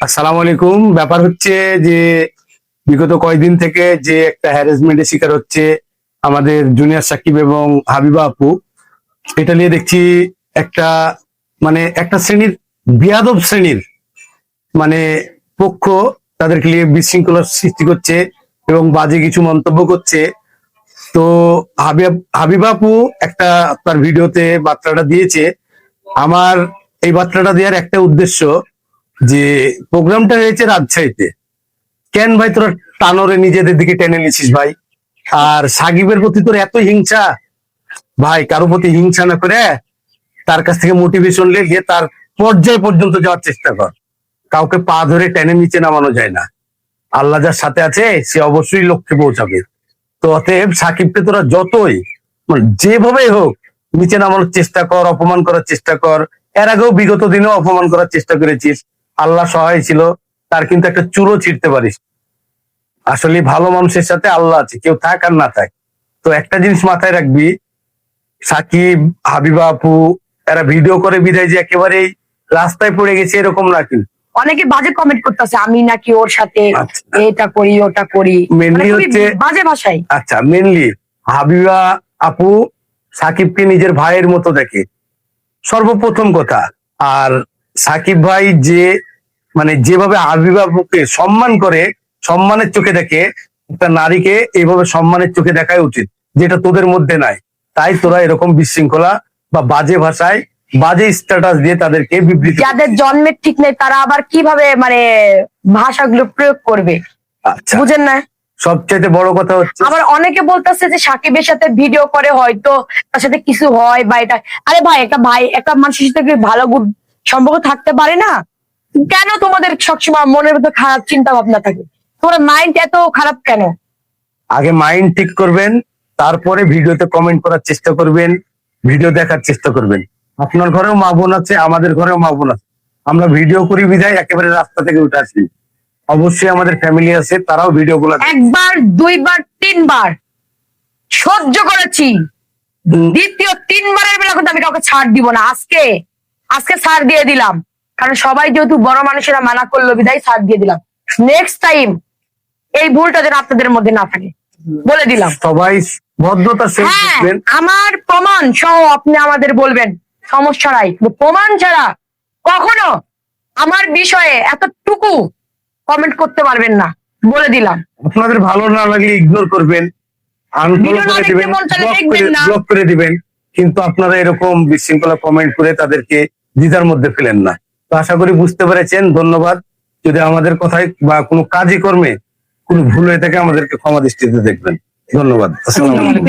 আসসালামু আলাইকুম। ব্যাপার হচ্ছে যে বিগত কয়েকদিন থেকে যে একটা হ্যারাসমেন্টের শিকার হচ্ছে আমাদের জুনিয়র সাকিব এবং হাবিবা আপু, এটা নিয়ে দেখছি একটা একটা শ্রেণীর বিয়াদব শ্রেণীর মানে পক্ষ তাদেরকে নিয়ে বিশৃঙ্খলার সৃষ্টি করছে এবং বাজে কিছু মন্তব্য করছে। তো হাবিবা আপু একটা তার ভিডিওতে বার্তাটা দিয়েছে। আমার এই বার্তাটা দেওয়ার একটা উদ্দেশ্য যে প্রোগ্রামটা হয়েছে রাজশাহীতে, কেন ভাই তোরা টানরে নিজেদের দিকে টেনে নিছিস ভাই? আর সাকিবের প্রতি তোর এত হিংসা, ভাই কারো প্রতি হিংসা না করে তার কাছ থেকে মোটিভেশন লেগে তার পর্যায় পর্যন্ত যাওয়ার চেষ্টা কর। কাউকে পা ধরে টেনে নিচে নামানো যায় না। আল্লাহ যার সাথে আছে সে অবশ্যই লক্ষ্যে পৌঁছাবে। তো অতএব সাকিবকে তোরা যতই যেভাবে হোক নিচে নামানোর চেষ্টা কর, অপমান করার চেষ্টা কর। এর আগেও বিগত দিনেও অপমান করার চেষ্টা করেছিস, আল্লাহ সহায় ছিল, তার কিন্তু একটা চুরো ছিঁড়তে পারিস। আসলে ভালো মানুষের সাথে আল্লাহ আছে, কেউ থাক আর না থাক। তো একটা জিনিস মাথায় রাখবি, সাকিব, হাবিবা আপু এরা ভিডিও করে বিদায় যে একেবারেই রাস্তায় পড়ে গেছে এরকম না, কিন্তু অনেকে বাজে কমেন্ট করতেছে আমি নাকি ওর সাথে আচ্ছা। এটা করি ওটা করি, মেনলি খুবই হচ্ছে বাজে ভাষায়। আচ্ছা, মেনলি হাবিবা আপু সাকিবকে নিজের ভাইয়ের মতো দেখে, সর্বপ্রথম কথা। আর সাকিব ভাই যে যেভাবে হাবিবা আপুকে সম্মান করে, সম্মানের চোখে দেখে, একটা নারীকে এইভাবে সম্মানের চোখে দেখাই উচিত, যেটা তোদের মধ্যে নাই। তাই তোরা এরকম বিশৃঙ্খলা বা বাজে ভাষায় বাজে স্ট্যাটাস দিয়ে তাদেরকে বিবৃতি। যাদের জন্মের ঠিক নেই তারা আবার কিভাবে ভাষাগুলো প্রয়োগ করবে, আচ্ছা, বুঝেন না? সবচেয়ে বড় কথা হচ্ছে আবার অনেকে বলতেছে যে সাকিবের সাথে ভিডিও করে হয়তো তার সাথে কিছু হয় বা এটা। আরে ভাই, একটা মানুষের সাথে কি ভালো গুড সম্পর্ক থাকতে পারে না? কেন তোমাদের সবসময় মনের মধ্যে খারাপ চিন্তা ভাবনা থাকে? তোমার মাইন্ড এত খারাপ কেন? আগে মাইন্ড ঠিক করবেন, তারপরে ভিডিওতে কমেন্ট করার চেষ্টা করবেন, ভিডিও দেখার চেষ্টা করবেন। আপনার ঘরেও মা বোন আছে, আমাদের ঘরেও মা বোন আছে। আমরা ভিডিও করি বিধায় একেবারে রাস্তা থেকে উঠে আসি। অবশ্যই আমাদের ফ্যামিলি আছে, তারাও ভিডিও গুলো একবার, দুইবার, তিনবার সহ্য করেছি, দ্বিতীয় তিনবারের বেলা কিন্তু আমি কাউকে ছাড় দিব না। আজকে ছাড় দিয়ে দিলাম, কারণ সবাই যেহেতু বড় মানুষেরা মানা করলো বিদায় ছাড় দিয়ে দিলাম। নেক্সট টাইম এই ভুলটা যেন আপনাদের মধ্যে না থাকে, বলে দিলাম। সবাই ভদ্রতা হ্যাঁ, আমার প্রমাণ সহ আপনি আমাদের বলবেন, সমস্যা নাই। প্রমাণ ছাড়া কখনো আমার বিষয়ে এতটুকু কমেন্ট করতে পারবেন না, বলে দিলাম। আপনাদের ভালো না লাগলে ইগনোর করবেন, আনফলো ভিডিও না করে দেখতে দিবেন, মন চাইলে দেখবেন না। ব্লক করে দিবেন। কিন্তু আপনারা এরকম বিশৃঙ্খলা কমেন্ট করে তাদেরকে দ্বিধার মধ্যে ফেলেন না। তো আশা করি বুঝতে পেরেছেন। ধন্যবাদ। যদি আমাদের কথায় বা কোনো কাজে কর্মে কোনো ভুল হয়ে থাকে আমাদেরকে ক্ষমা দৃষ্টিতে দেখবেন। ধন্যবাদ। আসসালামু আলাইকুম।